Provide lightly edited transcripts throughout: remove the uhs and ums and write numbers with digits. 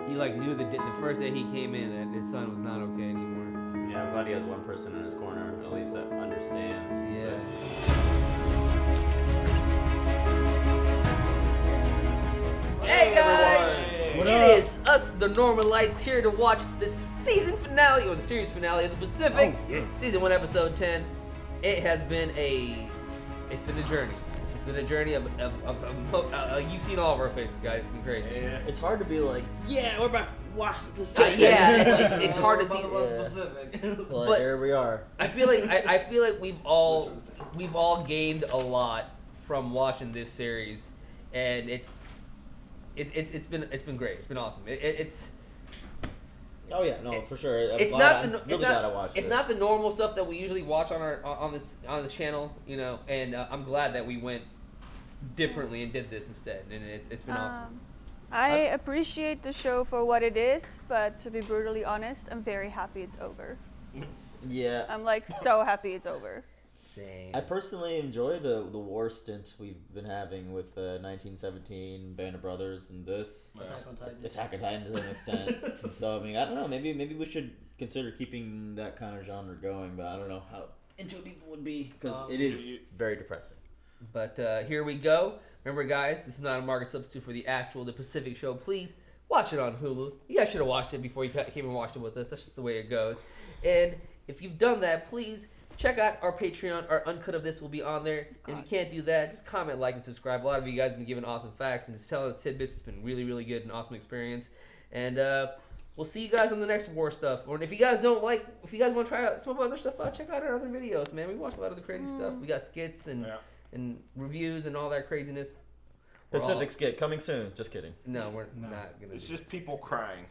He like knew the first day he came in that his son was not okay anymore. Yeah, I'm glad he has one person in his corner at least that understands. Yeah. Hey guys! What It up? is us, the Normalites, here to watch the season finale, or the series finale of the Pacific. Oh, yeah. Season 1, Episode 10. It has been a journey. It's been a journey of you've seen all of our faces, guys. It's been crazy. Yeah. It's hard to be like, yeah, we're about to watch the Pacific. Yeah, it's hard to see. Pacific. Well, But- here we are. I feel like we've all gained a lot from watching this series, and it's been great. It's been awesome. It's Oh yeah, no, for sure. I'm it's glad, not I'm really glad I watched it's it. not the normal stuff that we usually watch on this channel, you know. And I'm glad that we went differently and did this instead, and it's been awesome. I appreciate the show for what it is, but to be brutally honest, I'm very happy it's over. Yeah. I'm like so happy it's over. Same. I personally enjoy the war stint we've been having with 1917, Band of Brothers, and this. Attack on Titan to an extent. So I mean, I don't know. Maybe we should consider keeping that kind of genre going, but I don't know how into it people would be because it is very depressing. But here we go. Remember, guys, this is not a market substitute for the Pacific show. Please watch it on Hulu. You guys should have watched it before you came and watched it with us. That's just the way it goes. And if you've done that, please check out our Patreon. Our uncut of this will be on there. And if you can't do that, just comment, like, and subscribe. A lot of you guys have been giving awesome facts and just telling us tidbits. It's been really, really good and awesome experience. And we'll see you guys on the next war stuff. Or if you guys want to try out some other stuff out, check out our other videos, man. We watch a lot of the crazy stuff. We got skits and reviews and all that craziness. Pacific skit coming soon. Just kidding. No, we're not gonna. It's just people crying.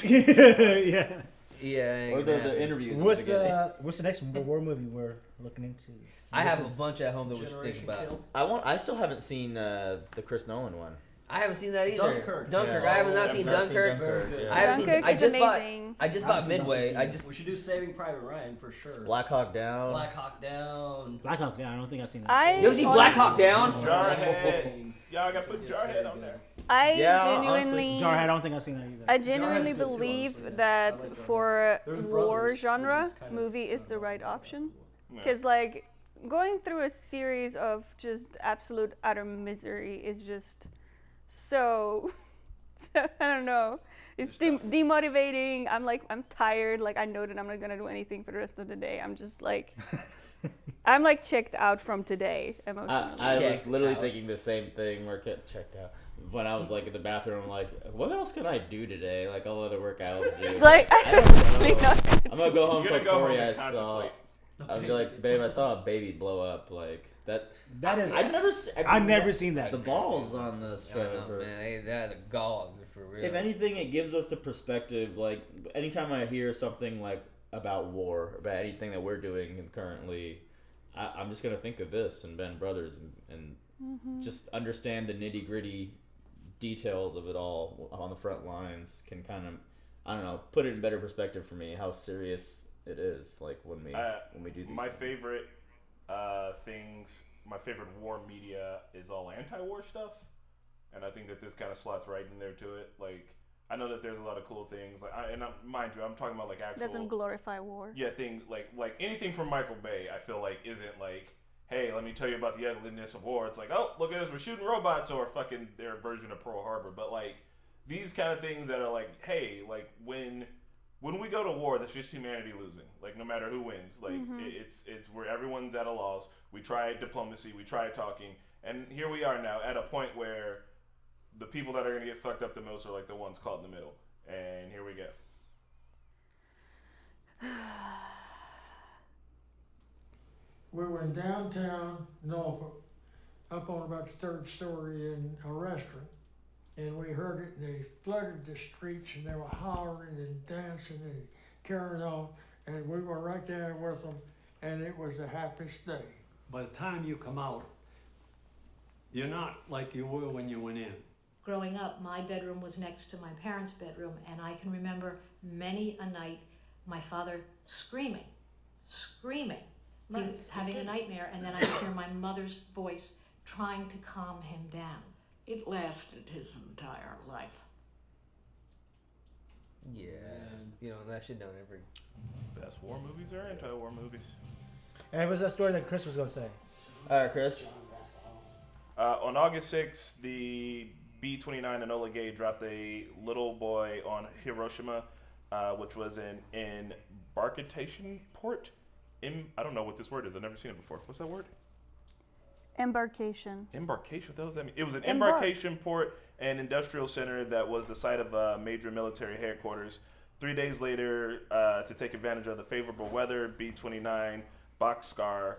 Yeah. Yeah. Or the interviews. What's the next war movie we're looking into? I have a bunch at home that we should think about. I still haven't seen the Chris Nolan one. I haven't seen that either. Dunkirk. Dunkirk. Yeah. I have not seen Dunkirk. Yeah. I haven't seen. Dunkirk I is just amazing. bought Midway. We should do Saving Private Ryan for sure. Black Hawk Down. Black Hawk Down. Black Hawk Down. I don't think I've seen that. You ever seen Black Hawk Down? Jarhead. Y'all gotta put Jarhead on there. I Jarhead. I don't think I've seen that either. I genuinely Jarhead's good too, believe honestly, yeah. that I like Jarhead. for There's war Brothers, genre, which is kind of movie is the right option. Yeah. Because like going through a series of just absolute utter misery is just so I don't know. It's demotivating. I'm tired. Like I know that I'm not gonna do anything for the rest of the day. I'm just like I'm like checked out from today emotionally. I was Checked literally out. thinking the same thing. Marquette checked out. When I was like in the bathroom, I'm like, what else can I do today? Like all other work I was doing. Like I don't honestly know. not I'm gonna go home You're to gonna go home Corey. and I saw. contemplate. I'd be like, babe, I saw a baby blow up. Like that. That is. I've never seen that. The balls on this I show. don't know, man. The galls are for real. If anything, it gives us the perspective. Like anytime I hear something like about war, about anything that we're doing currently, I'm just gonna think of this and Ben Brothers and just understand the nitty gritty details of it all on the front lines. Can kind of, I don't know, put it in better perspective for me how serious it is. Like when we do these. My things. favorite things, my favorite war media is all anti-war stuff, and I think that this kind of slots right in there to it. Like I know that there's a lot of cool things. Like mind you, I'm talking about like actual. doesn't glorify war. Yeah, things like anything from Michael Bay, I feel like isn't like, hey, let me tell you about the ugliness of war. It's like, oh, look at us, we're shooting robots, or fucking their version of Pearl Harbor. But like these kind of things that are like, hey, like when we go to war, that's just humanity losing. Like no matter who wins, like it's where everyone's at a loss. We try diplomacy, we try talking, and here we are now at a point where the people that are gonna get fucked up the most are like the ones caught in the middle. And here we go. We were in downtown Norfolk, up on about the third story in a restaurant, and we heard it, and they flooded the streets, and they were hollering and dancing and carrying on, and we were right there with them, and it was the happiest day. By the time you come out, you're not like you were when you went in. Growing up, my bedroom was next to my parents' bedroom, and I can remember many a night my father screaming, having a nightmare, and then I could hear my mother's voice trying to calm him down. It lasted his entire life. Yeah, Man. you know that shit don't ever. Best war movies or anti-war movies? Hey, what's that story that Chris was gonna say? All right, Chris. On August 6th, the B-29 Enola Gay dropped a little boy on Hiroshima, which was an embarkation port. I don't know what this word is. I've never seen it before. What's that word? Embarkation. Embarkation. What the hell does that mean? It was an Embark. embarkation port and industrial center that was the site of major military headquarters. 3 days later, to take advantage of the favorable weather, B-29 Boxcar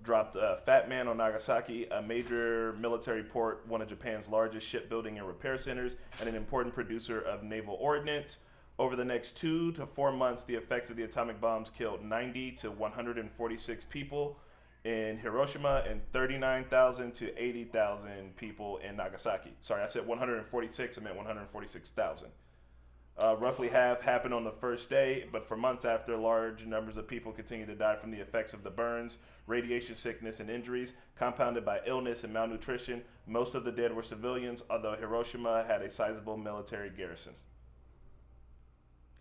dropped Fat Man on Nagasaki, a major military port, one of Japan's largest shipbuilding and repair centers, and an important producer of naval ordnance. Over the next 2 to 4 months, the effects of the atomic bombs killed 90 to 146 people in Hiroshima and 39,000 to 80,000 people in Nagasaki. Sorry, I said 146, I meant 146,000. Roughly half happened on the first day, but for months after, large numbers of people continued to die from the effects of the burns, radiation sickness, and injuries, compounded by illness and malnutrition. Most of the dead were civilians, although Hiroshima had a sizable military garrison.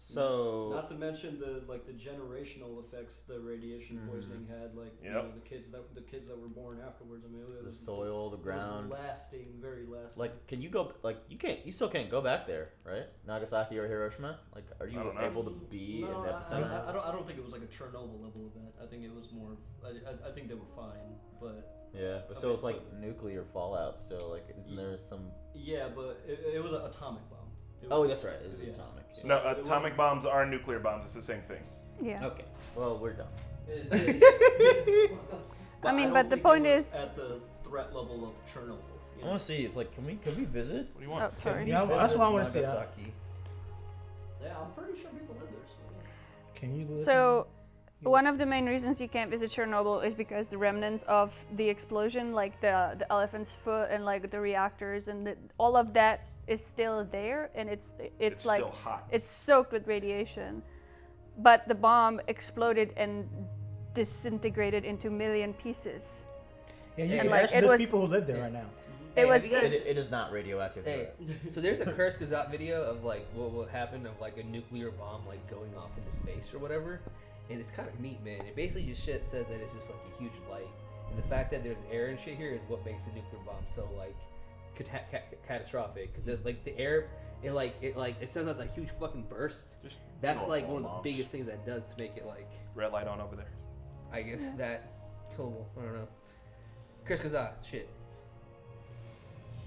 So Not to mention the generational effects the radiation poisoning had, the kids that were born afterwards. I mean, it the was, soil, the it was ground. very lasting. Like, can you go? Like, you still can't go back there, right? Nagasaki or Hiroshima. Like, are you I don't know. able to be No, in the epicenter? I don't think it was like a Chernobyl level event. I think it was more. I think they were fine, but Yeah, but still, it's like nuclear fallout. Still, like, isn't there some? yeah, but it was an atomic bomb. Oh, that's right. It's Yeah. atomic. So No, it atomic bombs are nuclear bombs. It's the same thing. Yeah. Okay. Well, we're done. I mean, don't but the think it point was is- at the threat level of Chernobyl. I want to see if can we visit? What do you want? Oh, sorry. Yeah, that's what I want to see. Nagasaki. Yeah, I'm pretty sure people live there. So yeah. Can you? So, one of the main reasons you can't visit Chernobyl is because the remnants of the explosion, like the elephant's foot and like the reactors and all of that is still there, and it's like still hot. it's soaked with radiation. But the bomb exploded and disintegrated into a million pieces. Yeah, you And, can like, actually, it there's was- people who live there right now. Hey, It was. have you guys- It is not radioactive. Hey, so there's a Kursk Gazat video of like what happened of like a nuclear bomb like going off into space or whatever, and it's kind of neat, man. It basically just says that it's just like a huge light, and the fact that there's air and shit here is what makes the nuclear bomb so like catastrophic. Because like the air, it sends out that huge fucking burst. Just That's go like all one of the mobs. biggest things that does to make it like Red light on over there. I guess that killable. I don't know. Kursk Gazat shit.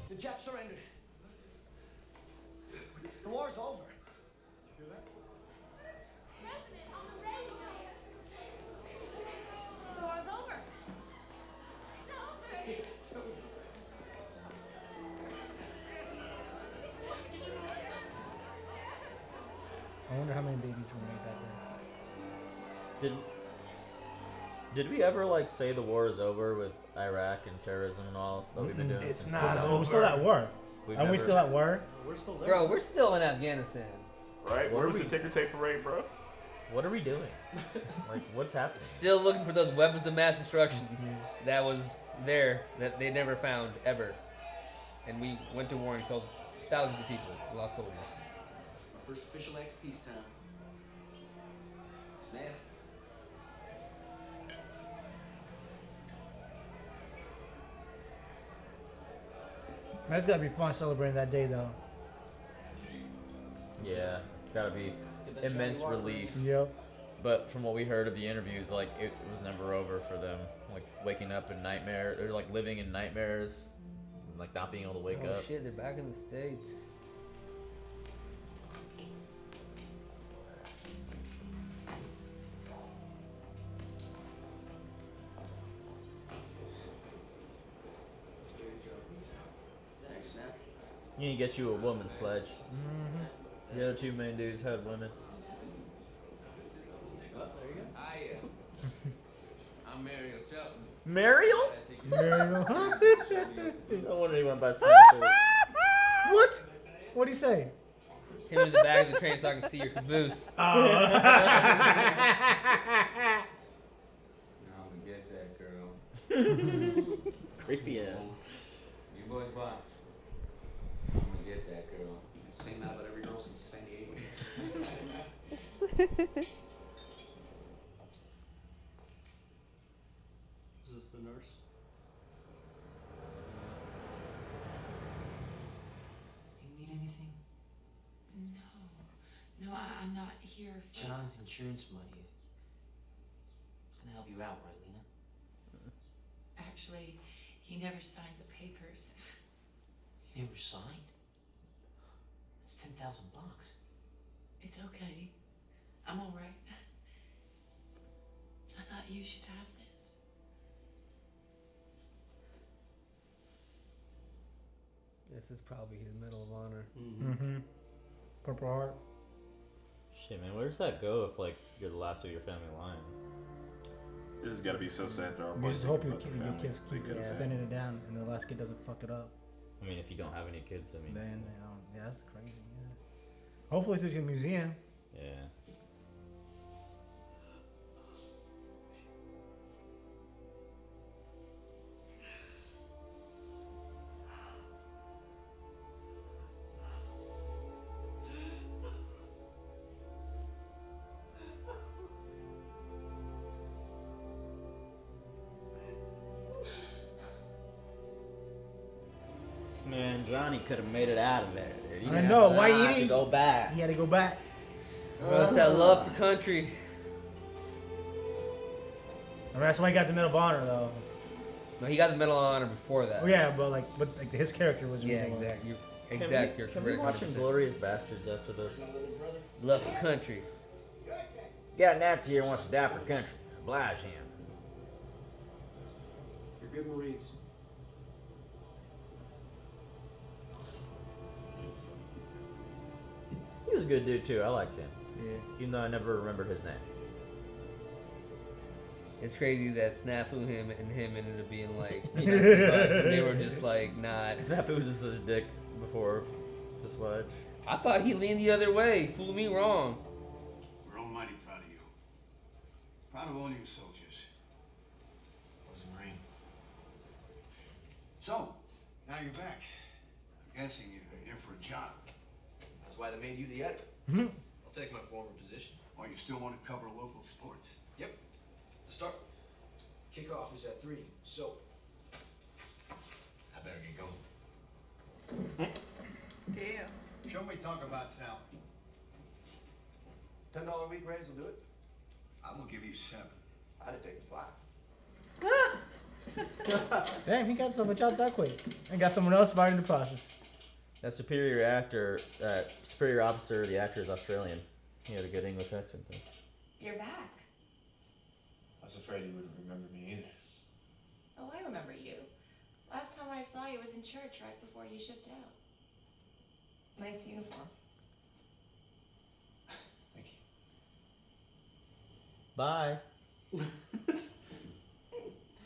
The Japs surrendered. The war's over. The war's over. It's over. I wonder how many babies were made that day. Did we ever like say the war is over with Iraq and terrorism and all that we've been doing? It's since not then? over. We're still at war. We've And we never- still at war. We're still there. Bro, we're still in Afghanistan. Right? What Where are was we- the ticker tape parade, bro? What are we doing? Like, what's happening? Still looking for those weapons of mass destruction that was there that they never found ever. And we went to war and killed thousands of people, lost soldiers. First official act of peacetime. Snap. Man, it's gotta be fun celebrating that day, though. Yeah, it's got to be Get that immense shiny water. relief. Yep. But from what we heard of the interviews, like it was never over for them. Like waking up in nightmare, or like living in nightmares, and, like not being able to wake Oh up. shit, they're back in the States. Thanks, Snap. You need to get you a woman sledge. Mm-hmm. The other two main dudes had women. Oh, there you go. I'm Mariel Shelton. Mariel? What? No wonder he went by Snapchat. What'd he say? Take me to the back of the train so I can see your caboose. I'm gonna get that girl. Creepy ass. You boys watch. I'm gonna get that girl. Same now about every girl since San Diego. Is this the nurse? Do you need anything? No, I'm not here for... John's insurance money is gonna help you out, right, Lena? Actually, he never signed the papers. Never signed? That's $10,000. It's okay. I'm all right. I thought you should have this. This is probably his Medal of Honor. Mm-hmm. Purple Heart. Shit, man, where does that go if like you're the last of your family line? This has got to be so sad to our You boys. just hope your thinking about the kids family. keep sending it down, and the last kid doesn't fuck it up. I mean, if you don't have any kids, I mean. Then, yeah, that's crazy. Yeah. Hopefully, it's a museum. Yeah. Man, Johnny could have made it out of there, dude. He I didn't know. have Why to he didn't go back? He had to go back. Well, that's that love for country. I mean, that's why he got the Medal of Honor, though. No, he got the Medal of Honor before that. Oh, yeah, but his character was. Yeah, reasonable. exactly. Can Exactly. we watch Inglourious Bastards after this? Love for country. Got a Nazi here wants to die for country. Oblige him. You're good Marines. He was a good dude too. I liked him. Yeah. Even though I never remembered his name. It's crazy that Snafu him ended up being like Nazi buds, and they were just like not. Snafu was just such a dick before the sludge. I thought he leaned the other way. Fool me wrong. We're almighty proud of you. Proud of all you soldiers. I was a Marine. So, now you're back. I'm guessing you're here for a job. That's why they made you the editor. Mhm. I'll take my former position. Or you still want to cover local sports? Yep. To start with. Kickoff is at 3, so I better get going. Damn. Show me talk about salary. $10 a week raise will do it. I will give you 7. I'd have taken 5. Damn, he got himself a job that quick. And got someone else fired in the process. That superior officer, the actor is Australian. He had a good English accent though. You're back. I was afraid you wouldn't remember me either. Oh, I remember you. Last time I saw you was in church right before you shipped out. Nice uniform. Thank you. Bye.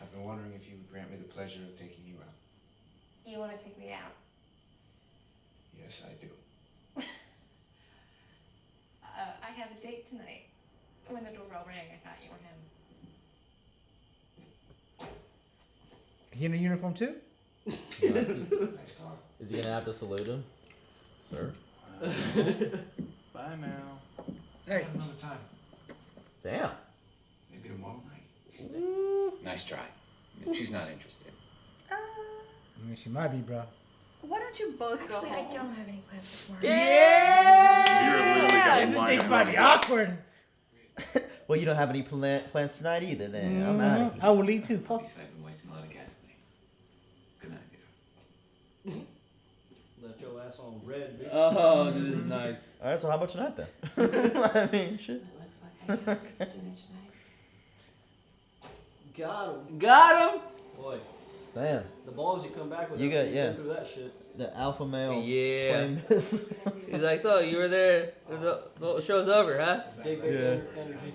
I've been wondering if you would grant me the pleasure of taking you out. You want to take me out? Yes, I do. I have a date tonight. When the doorbell rang, I thought you were him. He in a uniform too? Nice car. Is he gonna have to salute him? Sir? Bye now. Hey. Another time. Damn. Maybe tomorrow night. Nice try. She's not interested. I mean, she might be, bro. Why don't you both go Actually, home? I don't have any plans for tomorrow. Yeah! This date's might be awkward. Well, you don't have any plans tonight either, then. I'm out of here. I will leave too. Fuck. I've been wasting a lot of gasoline. Good night, dear. Left your ass on red, bitch. Oh, this is nice. Alright, so how about tonight then? I mean, shit. It looks like I have for dinner tonight. Got him. Got him. Boy, Damn. the balls you come back with. You after got- you've yeah. been through that shit. The alpha male Yeah. claimed this. He's like, so you were there. The show's over, huh? Big Yeah. energy.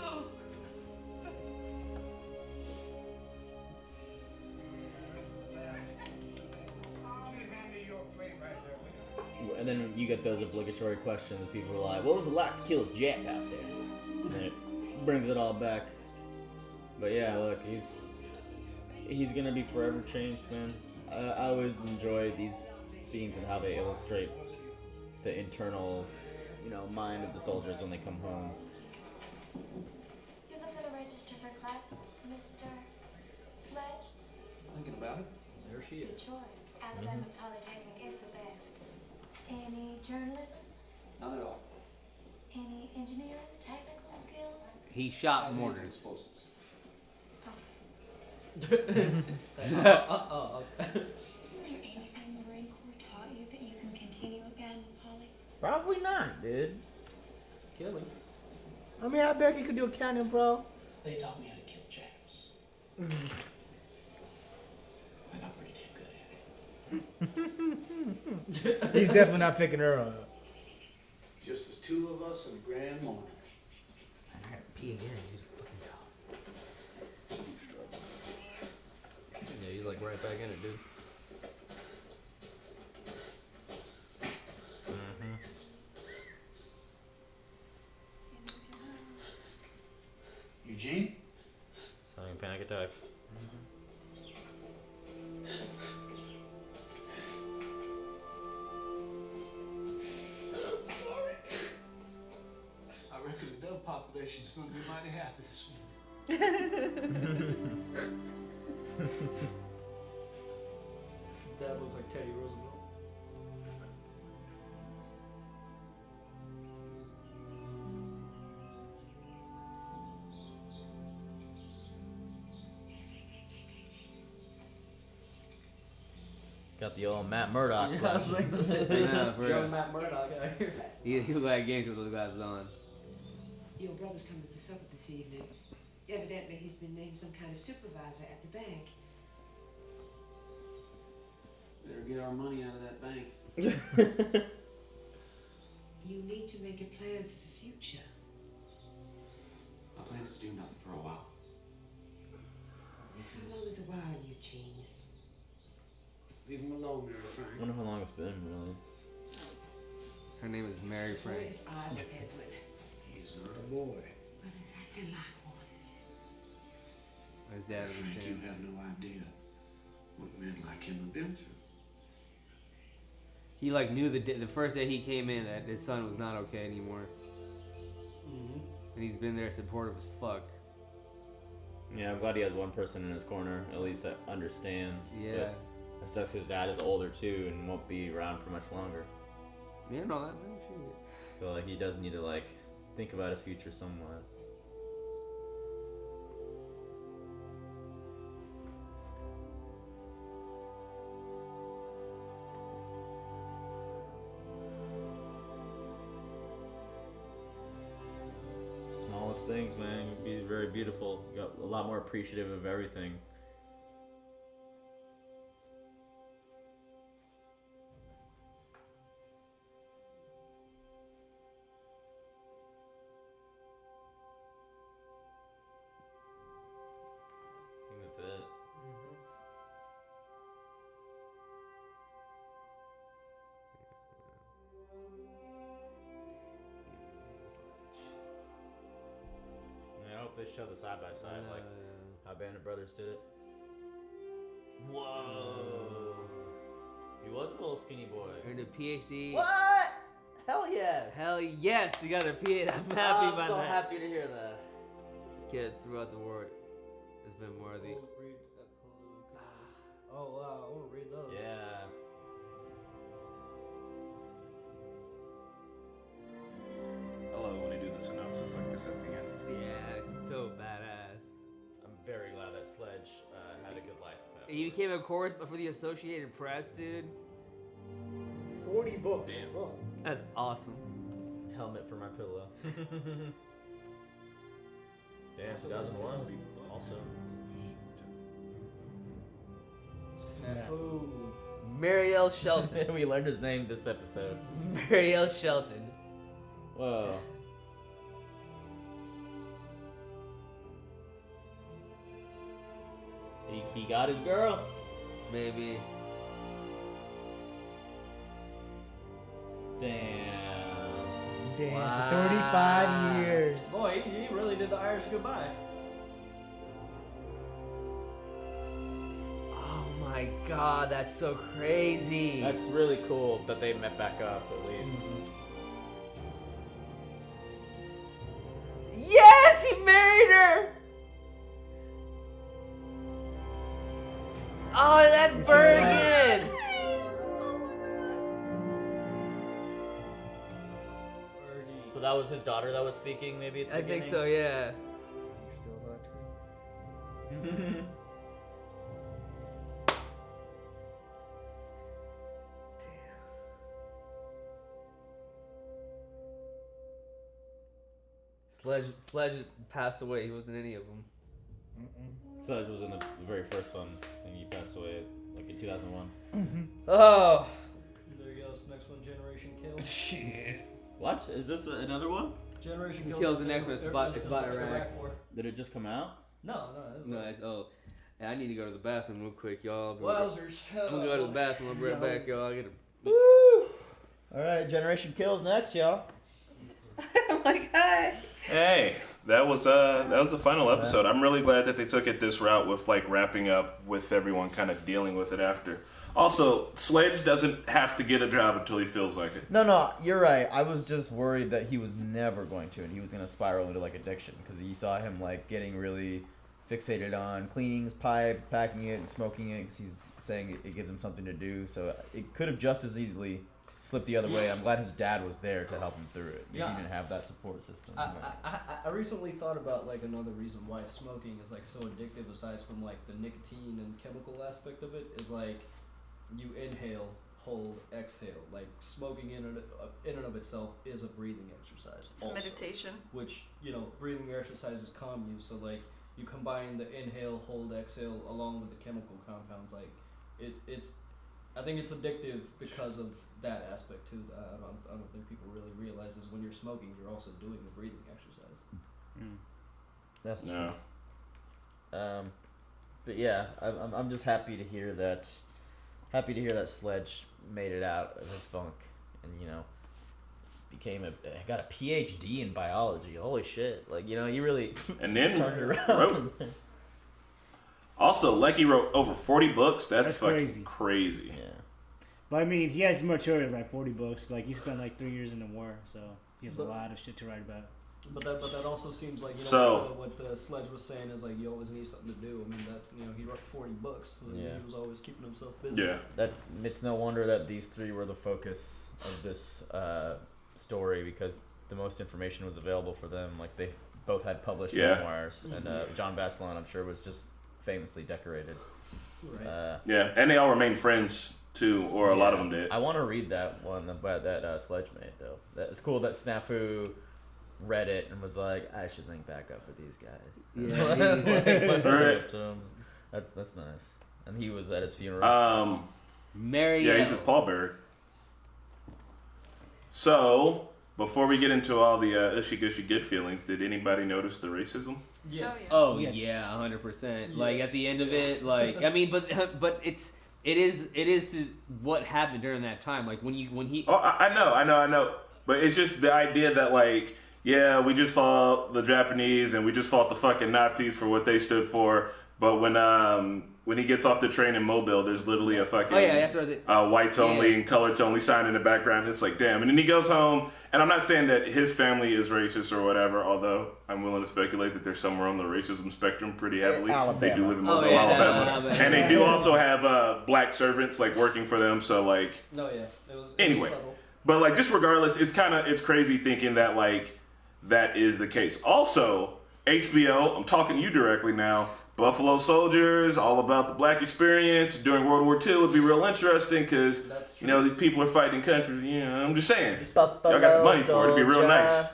Oh. And then you get those obligatory questions. People are like, what was it like to kill Jack out there? And it brings it all back. But yeah, look, he's gonna be forever changed, man. I always enjoy these scenes and how they illustrate the internal, mind of the soldiers when they come home. You look at a register for classes, Mr. Sledge. Thinking about it. There she Good is. choice. Alabama Polytechnic is the best. Any journalism? Not at all. Any engineering, technical skills? He shot I've mortars. handled explosives. Okay. Okay. Isn't there anything the Marine Corps taught you that you can continue again, Polly? Probably not, dude. Killing. I mean, I bet you could do a cannon, bro. They taught me how to kill Japs. I got pretty damn good at it. He's definitely not picking her up. Just the two of us and Grand Morning. I gotta pee again, dude. Yeah, he's like right back in it, dude. Eugene? Having a panic attack. I reckon the dove population's gonna be mighty happy this morning. Dad looked like Teddy Roosevelt. Got the old Matt Murdock. Yeah, I was like the same thing. Young Matt Murdock out here. He look like games with those guys on. Your brother's coming for supper this evening. Evidently, he's been named some kind of supervisor at the bank. Better get our money out of that bank. You need to make a plan for the future. My plan is to do nothing for a while. How long is a while, Eugene? Leave him alone, Mary I Frank. wonder how long it's been, really. Her name is Mary Frank. Where's Ivy Edward? He's not a boy. Well, he's acting like one. His dad Frank, you understands. have no idea what men like him have been through. He like knew the first day he came in that his son was not okay anymore, and he's been there supportive as fuck. Yeah, I'm glad he has one person in his corner, at least that understands. Yeah. But that sucks his dad is older too and won't be around for much longer. Yeah, no, that man, shit. So like he does need to like think about his future somewhat. Smallest things, man, would be very beautiful. You got a lot more appreciative of everything. I think that's it. I hope they show the side by side like how Band of Brothers did it. Whoa! He was a little skinny boy. Earned a PhD. What? Hell yes! Hell yes! You got a PhD. I'm happy I'm about so that. happy to hear that. Kid throughout the war has been worthy. Oh wow, I want to read those. Yeah. I love it when they do the synopsis like this at the end. Yeah, it's so badass. I'm very glad that Sledge had a good life. He became a chorus, but for the Associated Press, dude. 40 books. Damn. Fuck. That's awesome. Helmet for my pillow. Damn, 2001 also. Snafu. Marielle Shelton. We learned his name this episode. Marielle Shelton. Whoa. He got his girl. Maybe. Damn, Wow. for 35 years. Boy, he really did the Irish goodbye. Oh my god, that's so crazy. That's really cool that they met back up at least. Yes, he married her. Oh, that's Bergen. So that was his daughter that was speaking, maybe. At the I think beginning? so, yeah. Sledge passed away. He wasn't any of them. Sledge was in the very first one, and he passed away like in 2001. Oh. There you go. This next one, Generation Kill. Shit. What? Is this another one? Generation He Kill. kills the next one. It's about Iraq. War. Did it just come out? No. No, it's, oh. Hey, I need to go to the bathroom real quick, y'all. Wowzers. I'm gonna go to the bathroom. I'll be right back, y'all. I gotta. Woo! All right, Generation Kills next, y'all. Oh my god. Hey, that was the final episode. I'm really glad that they took it this route with like wrapping up with everyone kind of dealing with it after. Also, Sledge doesn't have to get a job until he feels like it. No, you're right. I was just worried that he was never going to, and he was going to spiral into like addiction because you saw him like getting really fixated on cleaning his pipe, packing it, and smoking it because he's saying it gives him something to do. So it could have just as easily slipped the other way. I'm glad his dad was there to help him through it. Yeah. He didn't have that support system. I recently thought about like another reason why smoking is like so addictive, aside from like the nicotine and chemical aspect of it, is like you inhale, hold, exhale. Like smoking in and of itself is a breathing exercise. It's a meditation. Which, you know, breathing exercises calm you. So like you combine the inhale, hold, exhale along with the chemical compounds. Like it's, I think it's addictive because of that aspect too. I don't think people really realize is when you're smoking, you're also doing the breathing exercise. That's No. true. But yeah, I'm just happy to hear that. Happy to hear that Sledge made it out of his funk, and you know, got a PhD in biology. Holy shit! Like, you know, he really And then turned it around. wrote. Also, Lecky wrote over 40 books. That's fucking crazy. Yeah. But I mean, he has maturity to write 40 books. Like, he spent like 3 years in the war, so he has a lot of shit to write about. But that also seems like, you know, So- what Sledge was saying is like you always need something to do. I mean, that, you know, he wrote 40 books. So Yeah. He was always keeping himself busy. Yeah. That it's no wonder that these three were the focus of this story because the most information was available for them. Like, they both had published memoirs, and John Vassalon, I'm sure, was just famously decorated. Right. Yeah, and they all remain friends too, or a lot of them did. I want to read that one that Sledge made though. It's cool that Snafu read it and was like, I should link back up with these guys. Yeah. That's nice. And he was at his funeral. Mary. Yeah, he's his pallbearer. So, before we get into all the ushy gushy good feelings, did anybody notice the racism? Yes. Oh Yes. yeah, 100%. Yes. Like at the end of it, like I mean, but it is to what happened during that time. Like when he. Oh, I know. But it's just the idea that like, yeah, we just fought the Japanese and we just fought the fucking Nazis for what they stood for. But when he gets off the train in Mobile, there's literally a fucking that's what I was whites only and coloreds only sign in the background. It's like, damn. And then he goes home, and I'm not saying that his family is racist or whatever, although I'm willing to speculate that they're somewhere on the racism spectrum pretty heavily. They do live in Mobile, Alabama. And they do also have black servants like working for them, so like... No, yeah. It was Anyway, subtle. but like just regardless, it's crazy thinking that like that is the case. Also, HBO, I'm talking to you directly now. Buffalo Soldiers, all about the black experience during World War II would be real interesting because, you know, these people are fighting countries. You know, I'm just saying. Y'all got the money for it. It'd be real nice.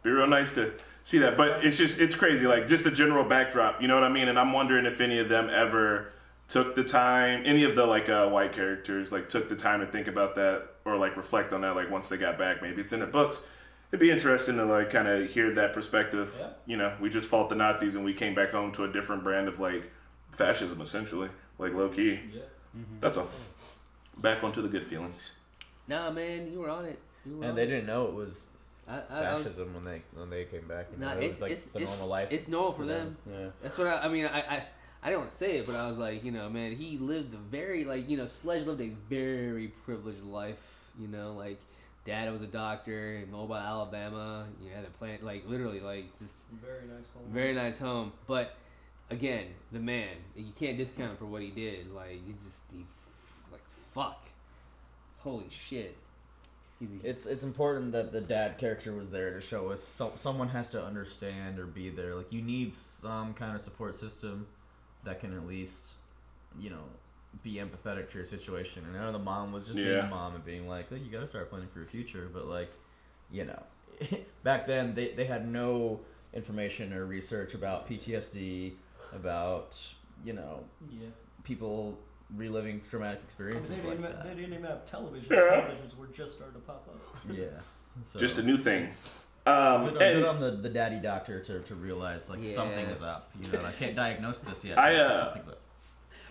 Be real nice to see that. But it's crazy. Like, just the general backdrop. You know what I mean? And I'm wondering if any of them ever took the time, any of the, like, white characters, like, took the time to think about that or, like, reflect on that, like, once they got back. Maybe it's in their books. It'd be interesting to like kind of hear that perspective. Yeah. You know, we just fought the Nazis and we came back home to a different brand of like fascism, essentially, like low key. Yeah. Mm-hmm. That's all. Back onto the good feelings. Nah, man, you were on it. And they didn't know it was fascism when they came back. You know, it was like the normal life. It's normal for them. Yeah. That's what I mean. I don't want to say it, but I was like, you know, man, he lived a very Sledge lived a very privileged life. You know, like dad was a doctor in Mobile, Alabama. You had a plant, like literally, like just Very nice home. very nice home. But again, the man, you can't discount him for what he did. Like fuck, holy shit. It's important that the dad character was there to show us someone has to understand or be there. Like you need some kind of support system that can at least, you know, be empathetic to your situation. And I know the mom was just being a mom and being like, you gotta start planning for your future. But like, you know, back then they had no information or research about PTSD, about, you know, people reliving traumatic experiences They like didn't that. they didn't even have television. Televisions were just starting to pop up. Yeah. So Just a new thing. Good on the daddy doctor to realize like something is up. You know, I can't diagnose this yet. But something's up.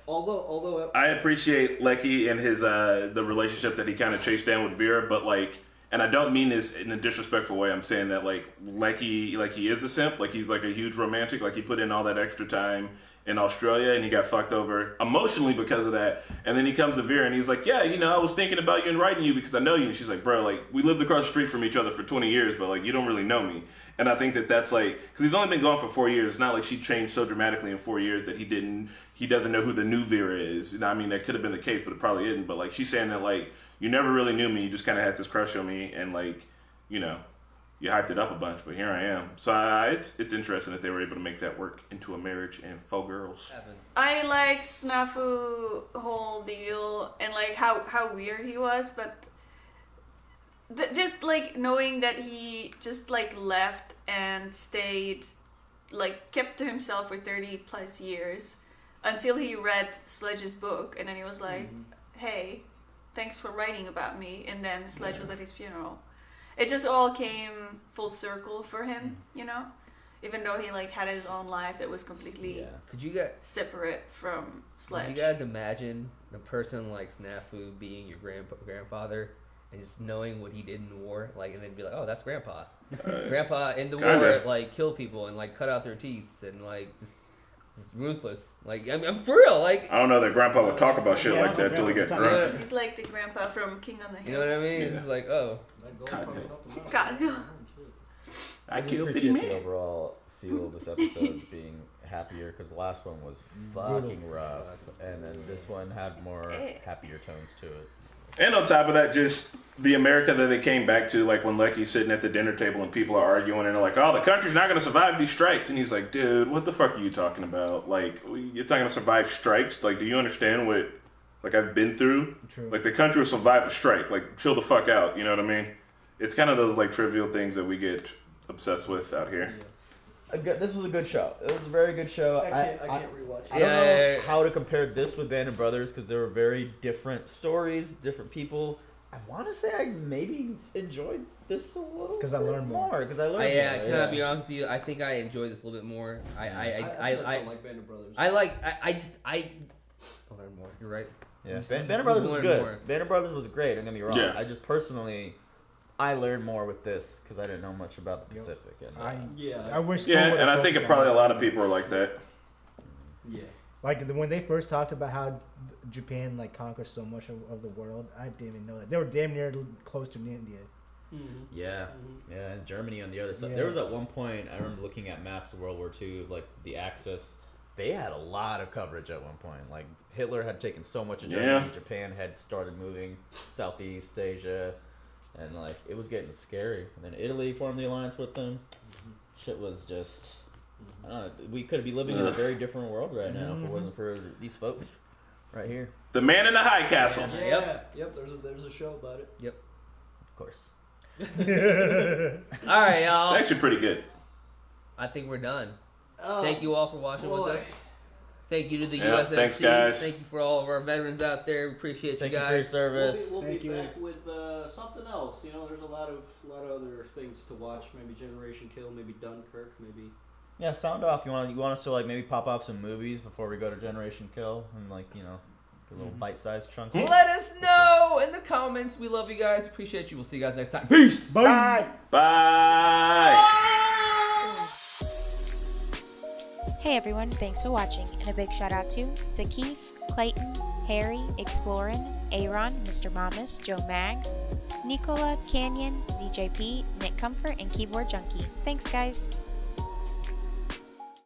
Although I appreciate Lecky and his the relationship that he kind of chased down with Vera, but like, and I don't mean this in a disrespectful way. I'm saying that like Lecky, like he is a simp, like he's like a huge romantic, like he put in all that extra time in Australia and he got fucked over emotionally because of that. And then he comes to Vera and he's like, yeah, you know, I was thinking about you and writing you because I know you. And she's like, bro, like we lived across the street from each other for 20 years, but like you don't really know me. And I think that that's like, because he's only been gone for 4 years. It's not like she changed so dramatically in 4 years that he doesn't know who the new Vera is. You know, I mean, that could have been the case, but it probably isn't. But like she's saying that like, you never really knew me. You just kind of had this crush on me. And like, you know, you hyped it up a bunch, but here I am. So it's interesting that they were able to make that work into a marriage and 4 girls. I like Snafu whole deal and like how weird he was, but just like knowing that he just like left and stayed, like kept to himself for 30 plus years until he read Sledge's book, and then he was like, hey, thanks for writing about me, and then Sledge was at his funeral. It just all came full circle for him, you know? Even though he like had his own life that was completely separate from Sledge. Could you guys imagine a person like Snafu being your grandfather and just knowing what he did in the war, like, and then be like, oh, that's Grandpa. Grandpa in the war, like, killed people and like cut out their teeth and like just ruthless. Like, I'm for real. Like, I don't know that Grandpa would talk about shit like that until he gets drunk. He's like the grandpa from King on the Hill. You know what I mean? It's just like, oh. God. I do appreciate the overall feel of this episode being happier because the last one was fucking rough, and then this one had more happier tones to it. And on top of that, just the America that they came back to, like when Lecky's sitting at the dinner table and people are arguing and they're like, oh, the country's not going to survive these strikes. And he's like, dude, what the fuck are you talking about? Like, it's not going to survive strikes. Like, do you understand what, like, I've been through? True. Like, the country will survive a strike. Like, chill the fuck out. You know what I mean? It's kind of those, like, trivial things that we get obsessed with out here. This was a good show. It was a very good show. I can't rewatch it. I don't know how to compare this with Band of Brothers because they were very different stories, different people. I want to say I maybe enjoyed this a little because I learned more. Because I learned more. Can I be honest with you? I think I enjoyed this a little bit more. I like Band of Brothers. I learned more. You're right. Yeah, Band of Brothers was good. Band of Brothers was great. Don't get me wrong. Yeah. I just personally, I learned more with this because I didn't know much about the Pacific. And, I wish. Yeah, and I think probably a lot of people are like that. Yeah. Like when they first talked about how Japan like conquered so much of the world, I didn't even know that they were damn near close to India. Yeah, yeah, and Germany on the other side. There was at one point I remember looking at maps of World War II, like the Axis. They had a lot of coverage at one point. Like Hitler had taken so much of Germany. Japan had started moving Southeast Asia, and like it was getting scary. And then Italy formed the alliance with them. Shit was just. We could be living in a very different world right now if it wasn't for these folks right here. The Man in the High Castle. Yeah. Yep. There's a show about it. Yep. Of course. All right, y'all. It's actually pretty good. I think we're done. Oh, Thank you all for watching with us. Thank you to the USMC. Thanks, guys. Thank you for all of our veterans out there. We appreciate you guys. Thank you for your service. We'll be back with something else. You know, there's a lot of other things to watch. Maybe Generation Kill. Maybe Dunkirk. Maybe. Yeah, sound off. You want us to like maybe pop up some movies before we go to Generation Kill and like a little bite-sized chunk. Let us know in the comments. comments. We love you guys. Appreciate you. We'll see you guys next time. Peace. Bye. Bye. Hey everyone, thanks for watching, and a big shout out to Sakif, Clayton, Harry, Explorin, Aaron, Mr. Mamas, Joe Mags, Nicola, Canyon, ZJP, Nick Comfort, and Keyboard Junkie. Thanks guys!